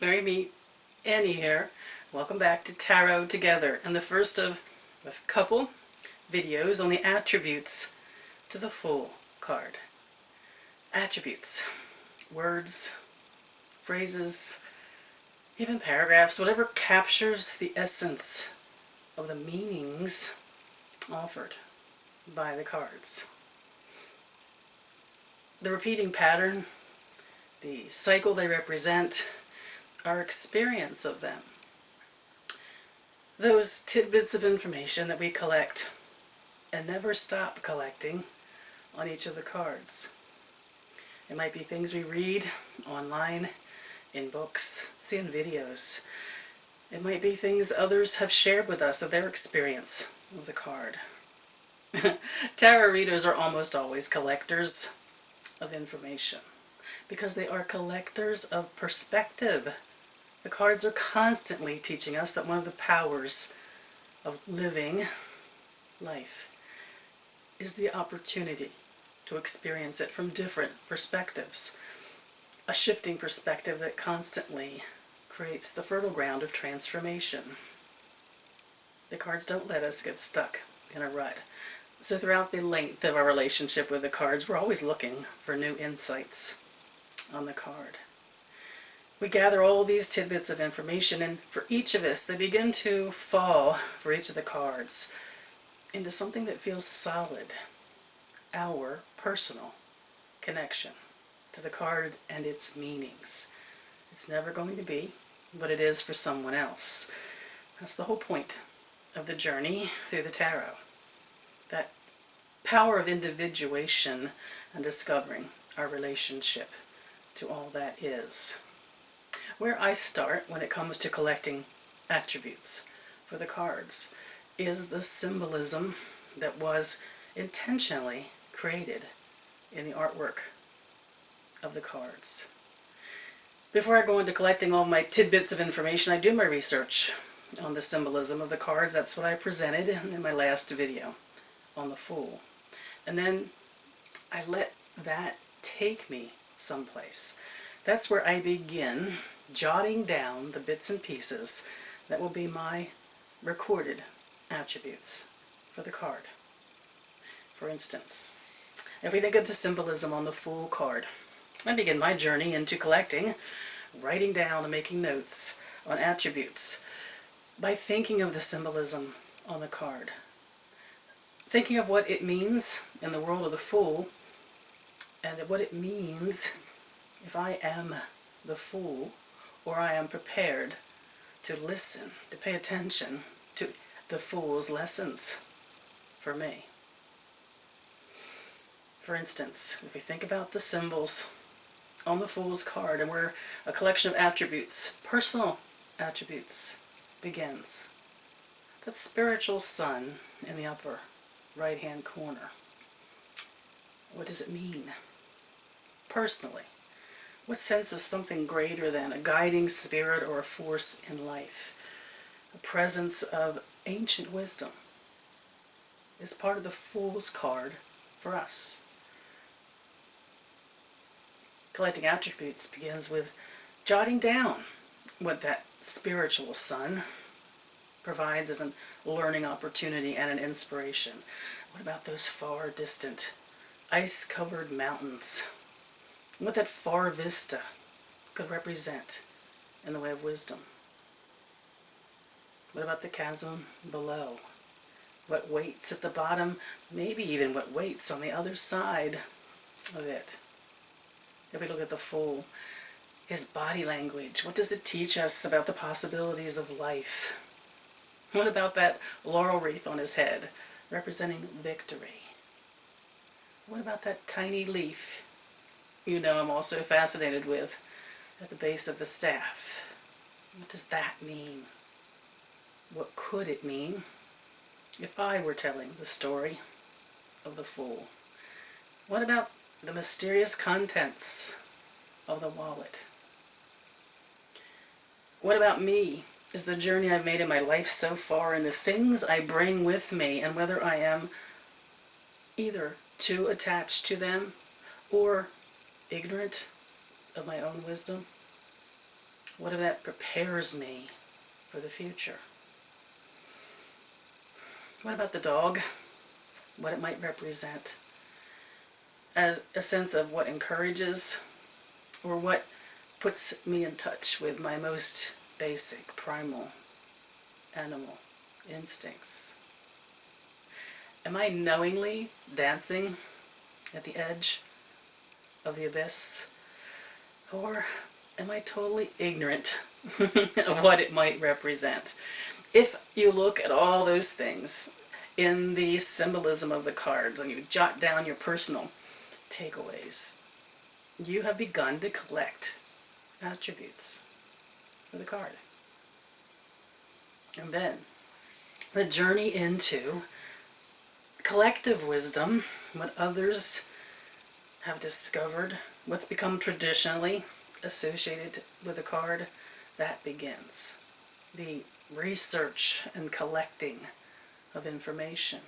Mary Me, Annie here. Welcome back to Tarot Together, and the first of a couple videos on the attributes to the Fool card. Attributes. Words, phrases, even paragraphs, whatever captures the essence of the meanings offered by the cards. The repeating pattern, the cycle they represent, our experience of them. Those tidbits of information that we collect and never stop collecting on each of the cards. It might be things we read online, in books, see in videos. It might be things others have shared with us of their experience of the card. Tarot readers are almost always collectors of information because they are collectors of perspective. The cards are constantly teaching us that one of the powers of living life is the opportunity to experience it from different perspectives. A shifting perspective that constantly creates the fertile ground of transformation. The cards don't let us get stuck in a rut. So throughout the length of our relationship with the cards, we're always looking for new insights on the card. We gather all these tidbits of information, and for each of us, they begin to fall, for each of the cards, into something that feels solid, our personal connection to the card and its meanings. It's never going to be what it is for someone else. That's the whole point of the journey through the tarot. That power of individuation and discovering our relationship to all that is. Where I start when it comes to collecting attributes for the cards is the symbolism that was intentionally created in the artwork of the cards. Before I go into collecting all my tidbits of information, I do my research on the symbolism of the cards. That's what I presented in my last video on the Fool. And then I let that take me someplace. That's where I begin jotting down the bits and pieces that will be my recorded attributes for the card. For instance, if we think of the symbolism on the Fool card, I begin my journey into collecting, writing down and making notes on attributes by thinking of the symbolism on the card. Thinking of what it means in the world of the Fool, and what it means if I am the Fool, or I am prepared to listen, to pay attention to the Fool's lessons for me. For instance, if we think about the symbols on the Fool's card, and where a collection of attributes, personal attributes, begins. That spiritual sun in the upper right-hand corner. What does it mean? Personally, what sense of something greater than a guiding spirit or a force in life, a presence of ancient wisdom, is part of the Fool's card for us? Collecting attributes begins with jotting down what that spiritual sun provides as a learning opportunity and an inspiration. What about those far distant, ice-covered mountains? What that far vista could represent in the way of wisdom. What about the chasm below? What waits at the bottom, maybe even what waits on the other side of it. If we look at the Fool, his body language, what does it teach us about the possibilities of life? What about that laurel wreath on his head, representing victory? What about that tiny leaf, you know I'm also fascinated with, at the base of the staff? What does that mean? What could it mean if I were telling the story of the Fool? What about the mysterious contents of the wallet? What about me? Is the journey I've made in my life so far, and the things I bring with me, and whether I am either too attached to them or ignorant of my own wisdom? What if that prepares me for the future? What about the dog? What it might represent as a sense of what encourages or what puts me in touch with my most basic, primal animal instincts. Am I knowingly dancing at the edge of the abyss? Or am I totally ignorant of what it might represent? If you look at all those things in the symbolism of the cards and you jot down your personal takeaways, you have begun to collect attributes for the card. And then the journey into collective wisdom, what others have discovered, what's become traditionally associated with the card, that begins. The research and collecting of information.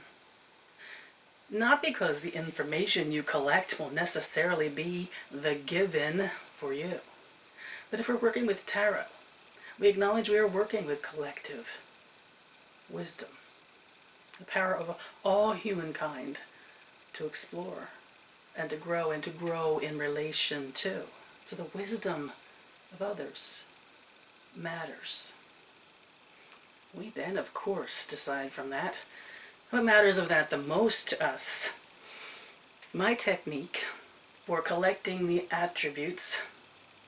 Not because the information you collect will necessarily be the given for you, but if we're working with tarot, we acknowledge we are working with collective wisdom, the power of all humankind to explore and to grow in relation to. So the wisdom of others matters. We then, of course, decide from that what matters of that the most to us. My technique for collecting the attributes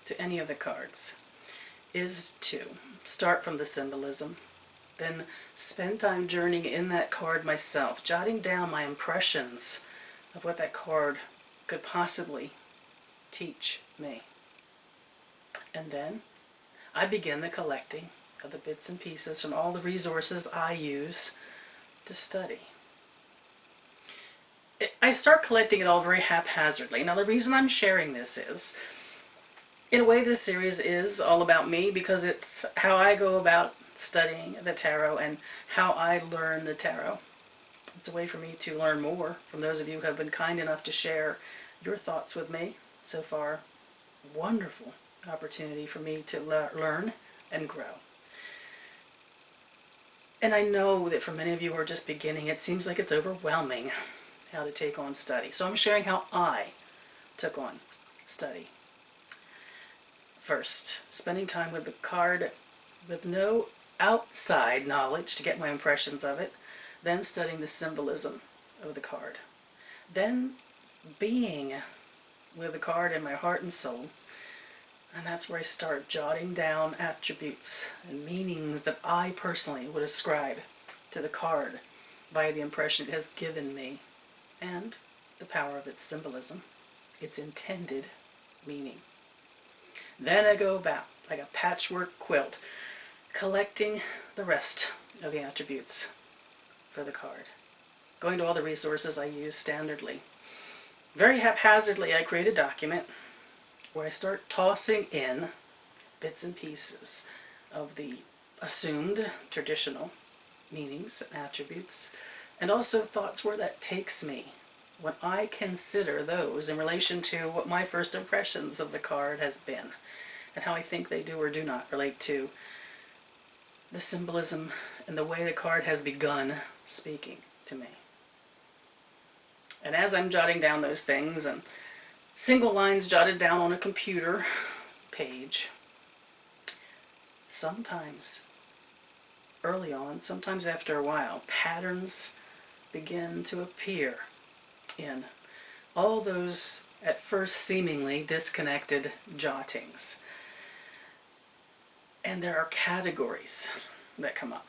to any of the cards is to start from the symbolism, then spend time journeying in that card myself, jotting down my impressions of what that card could possibly teach me. And then I begin the collecting of the bits and pieces from all the resources I use to study. I start collecting it all very haphazardly. Now the reason I'm sharing this is, in a way this series is all about me because it's how I go about studying the tarot and how I learn the tarot. It's a way for me to learn more from those of you who have been kind enough to share your thoughts with me so far. Wonderful opportunity for me to learn and grow. And I know that for many of you who are just beginning, it seems like it's overwhelming how to take on study. So I'm sharing how I took on study. First, spending time with the card with no outside knowledge to get my impressions of it. Then studying the symbolism of the card. Then being with the card in my heart and soul. And that's where I start jotting down attributes and meanings that I personally would ascribe to the card via the impression it has given me and the power of its symbolism, its intended meaning. Then I go about, like a patchwork quilt, collecting the rest of the attributes for the card, going to all the resources I use standardly. Very haphazardly, I create a document where I start tossing in bits and pieces of the assumed traditional meanings and attributes, and also thoughts where that takes me when I consider those in relation to what my first impressions of the card has been, and how I think they do or do not relate to the symbolism and the way the card has begun speaking to me. And as I'm jotting down those things, and single lines jotted down on a computer page, sometimes early on, sometimes after a while, patterns begin to appear in all those at first seemingly disconnected jottings. And there are categories that come up.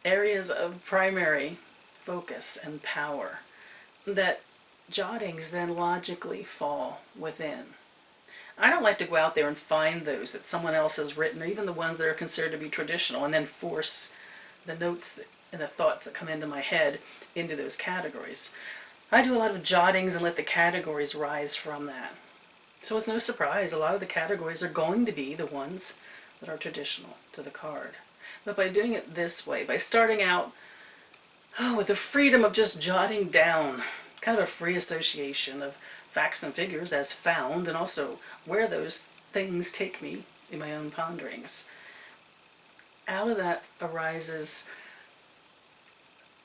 Areas of primary focus and power that jottings then logically fall within. I don't like to go out there and find those that someone else has written, or even the ones that are considered to be traditional, and then force the notes and the thoughts that come into my head into those categories. I do a lot of jottings and let the categories rise from that. So it's no surprise a lot of the categories are going to be the ones that are traditional to the card. But by doing it this way, by starting out with the freedom of just jotting down, kind of a free association of facts and figures as found, and also where those things take me in my own ponderings. Out of that arises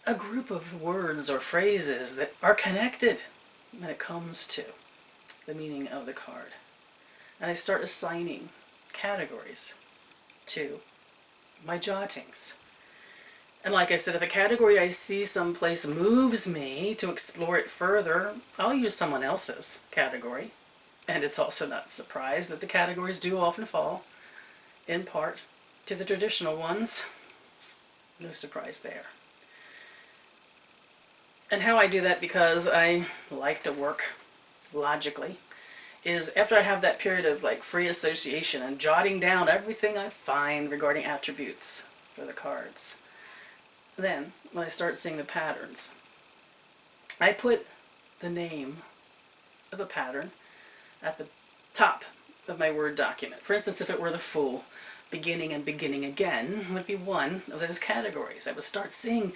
a group of words or phrases that are connected when it comes to the meaning of the card. And I start assigning categories to my jottings. And like I said, if a category I see someplace moves me to explore it further, I'll use someone else's category. And it's also not a surprise that the categories do often fall, in part, to the traditional ones. No surprise there. And how I do that, because I like to work logically, is after I have that period of like free association and jotting down everything I find regarding attributes for the cards. Then, when I start seeing the patterns, I put the name of a pattern at the top of my Word document. For instance, if it were the Fool, beginning and beginning again would be one of those categories. I would start seeing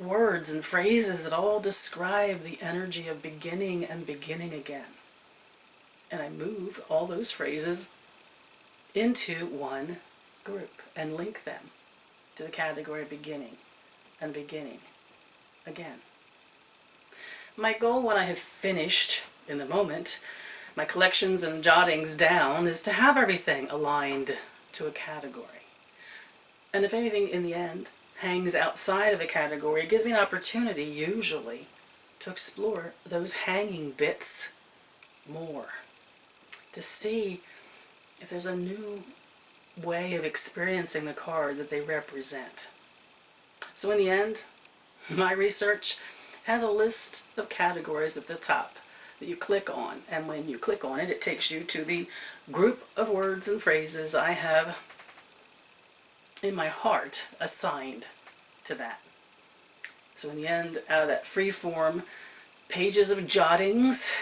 words and phrases that all describe the energy of beginning and beginning again. And I move all those phrases into one group and link them to the category beginning and beginning again. My goal when I have finished, in the moment, my collections and jottings down, is to have everything aligned to a category. And if anything in the end hangs outside of a category, it gives me an opportunity, usually, to explore those hanging bits more. To see if there's a new way of experiencing the card that they represent. So in the end, my research has a list of categories at the top that you click on, and when you click on it, it takes you to the group of words and phrases I have in my heart assigned to that. So in the end, out of that free form, pages of jottings,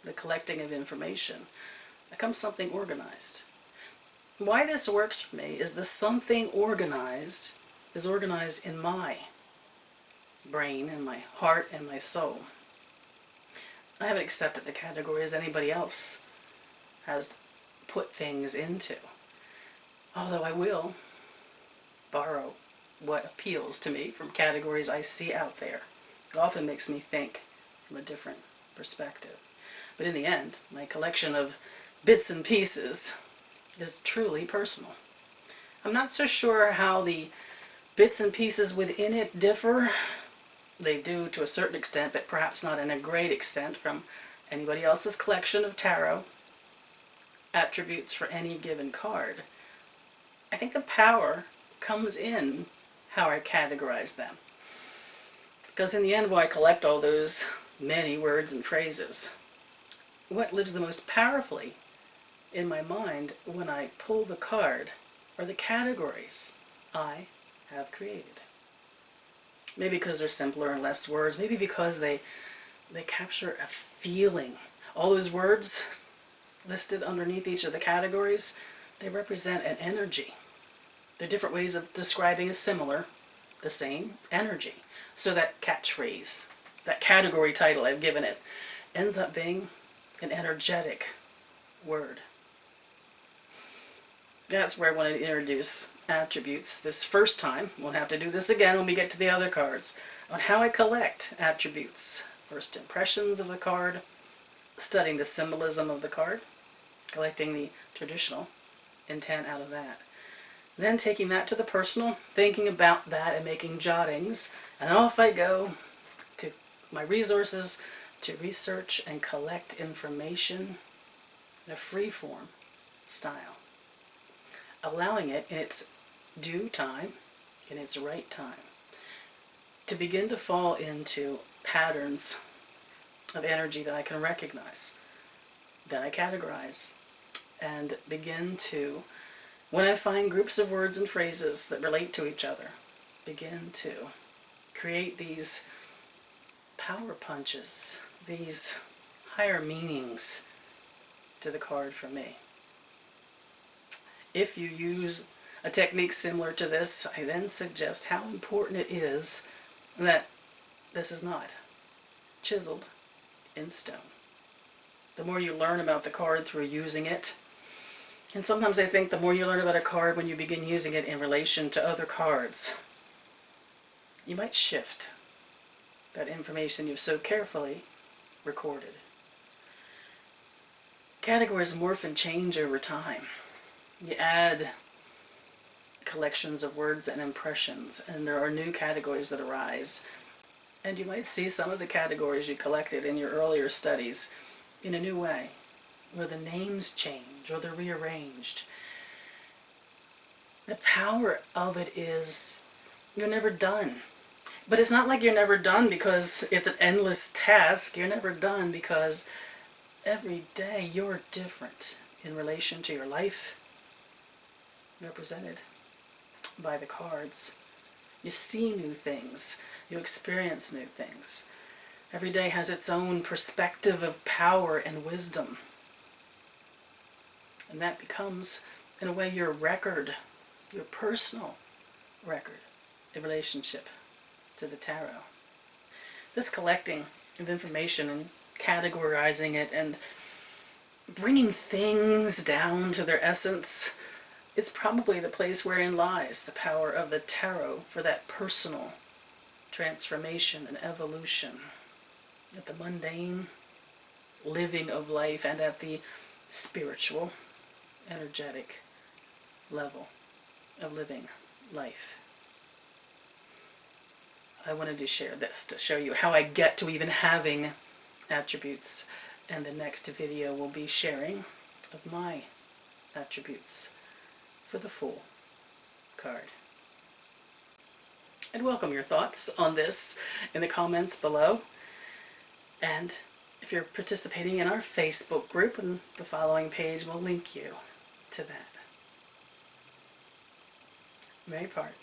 the collecting of information, becomes something organized. Why this works for me is the something organized is organized in my brain and my heart and my soul. I haven't accepted the categories anybody else has put things into, although I will borrow what appeals to me from categories I see out there. It often makes me think from a different perspective. But in the end, my collection of bits and pieces is truly personal. I'm not so sure how the bits and pieces within it differ. They do to a certain extent, but perhaps not in a great extent from anybody else's collection of tarot attributes for any given card. I think the power comes in how I categorize them. Because in the end, while I collect all those many words and phrases, what lives the most powerfully in my mind when I pull the card are the categories I have created. Maybe because they're simpler and less words, maybe because they capture a feeling. All those words listed underneath each of the categories, they represent an energy. They're different ways of describing a similar, the same energy. So that catchphrase, that category title I've given it, ends up being an energetic word. That's where I wanted to introduce attributes this first time. We'll have to do this again when we get to the other cards, on how I collect attributes. First impressions of the card, studying the symbolism of the card, collecting the traditional intent out of that. Then taking that to the personal, thinking about that and making jottings, and off I go to my resources to research and collect information in a free-form style, allowing it in its due time, in its right time, to begin to fall into patterns of energy that I can recognize, that I categorize, and begin to, when I find groups of words and phrases that relate to each other, begin to create these power punches, these higher meanings to the card for me. If you use a technique similar to this, I then suggest how important it is that this is not chiseled in stone. The more you learn about the card through using it, And sometimes I think the more you learn about a card when you begin using it in relation to other cards, you might shift that information you've so carefully recorded. Categories morph and change over time. You add collections of words and impressions, and there are new categories that arise. And you might see some of the categories you collected in your earlier studies in a new way, where the names change or they're rearranged. The power of it is you're never done. But it's not like you're never done because it's an endless task. You're never done because every day you're different in relation to your life, represented by the cards. You see new things. You experience new things. Every day has its own perspective of power and wisdom. And that becomes, in a way, your record, your personal record in relationship to the tarot. This collecting of information and categorizing it and bringing things down to their essence, it's probably the place wherein lies the power of the tarot for that personal transformation and evolution at the mundane living of life and at the spiritual, energetic level of living life. I wanted to share this to show you how I get to even having attributes, and the next video will be sharing of my attributes for the Fool card. I'd welcome your thoughts on this in the comments below, and if you're participating in our Facebook group, and the following page will link you to that. Mary Part.